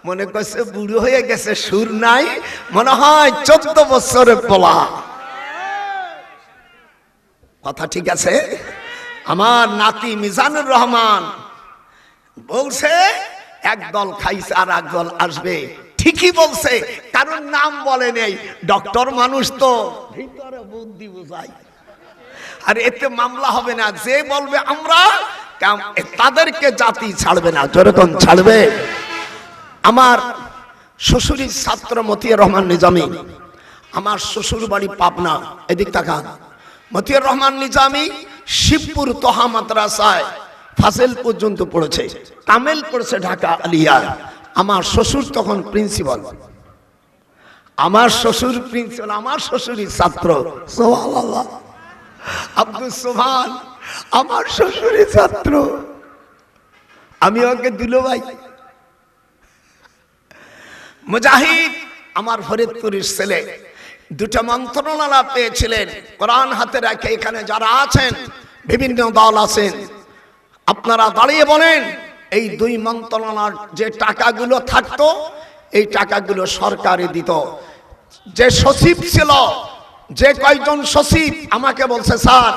মনে করছে বুড়ো হয়ে গেছে, সুর নাই, মনে হয় 14 বছরের পোলা। কথা ঠিক আছে? আমার নাতি মিজানুর রহমান বলছে একদল খাইছে আর একদল আসবে। ঠিকই বলছে, কারণ নাম বলে নেই। ডক্টর মানুষ তো ভিতরে বুদ্ধি বুঝাই, আর এতে মামলা হবে না। যে বলবে আমরা, তাদেরকে জাতি ছাড়বে না। যেরকম ছাড়বে। আমার শ্বশুরের ছাত্র মতিয়ার রহমান নিজামী, আমার শ্বশুর বাড়ি পাবনা, এদিক তাকান। মতিয়ার রহমান নিজামী শিবপুর তোহা মাদ্রাসায় ফাজেল পর্যন্ত পড়েছে, কামেল পড়েছে ঢাকা আলিয়া। আমার শ্বশুর তখন প্রিন্সিপাল, আমার শ্বশুর প্রিন্সিপাল, আমার শ্বশুরই ছাত্র। সুবহানাল্লাহ। আব্দুল সোবহান আমার শ্বশুরই ছাত্র, আমি ওকে দুলো ভাই। মুজাহিদ আমার ফরিদপুরের ছেলে, দুটো মন্ত্রণালয় পেয়েছিলেন। কোরআন হাতে রেখে এখানে যারা আছেন, বিভিন্ন দল আছেন, আপনারা দাঁড়িয়ে বলেন এই দুই মন্ত্রণালয়ের যে টাকাগুলো থাকতো, এই টাকাগুলো সরকারে দিত। যে সচিব ছিল, যে কয়জন সচিব আমাকে বলছে, স্যার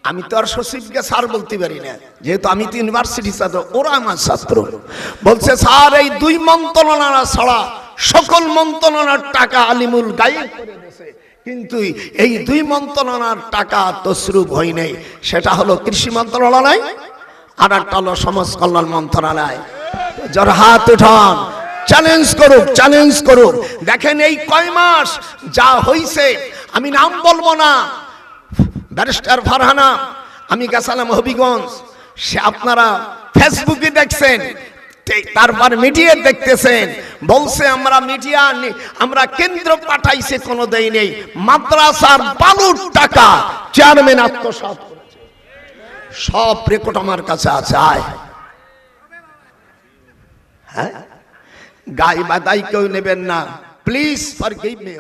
আমি তো আর সচিবকে স্যার বলতে পারি না, যেহেতু আমি তো ইউনিভার্সিটি ছাত্র, ওরা আমার ছাত্র। বলছে স্যার এই দুই মন্ত্রণালয় ছাড়া সকল মন্ত্রণালয়ের টাকা আলিমুল গায়েব করে দিয়েছে, কিন্তু এই দুই মন্ত্রণালয়ের টাকা তসরুপ হয় নাই। সেটা হলো কৃষি মন্ত্রণালয়, আর একটা হলো সমাজ কল্যাণ মন্ত্রণালয়। যার হাত উঠান, চ্যালেঞ্জ করুক, চ্যালেঞ্জ করুক। দেখেন এই কয় মাস যা হইছে, আমি নাম বলবো না, ব্যারিস্টার ফারহানা, আমি গেছিলাম হবিগঞ্জ, সে আপনারা ফেসবুকে দেখছেন, তারপর মিডিয়া দেখতেছেন, বলছে আমরা মিডিয়া আমরা কেন্দ্র পাঠাইছে, কোনো দেই নেই। মাদ্রাসার বালুর টাকা চেয়ারম্যান আত্মসাৎ করেছে, সব রেকর্ড আমার কাছে আছে। আয় হ্যাঁ, গায়ে বাদাই কেউ নেবেন না, প্লিজ ফরগিভ মি।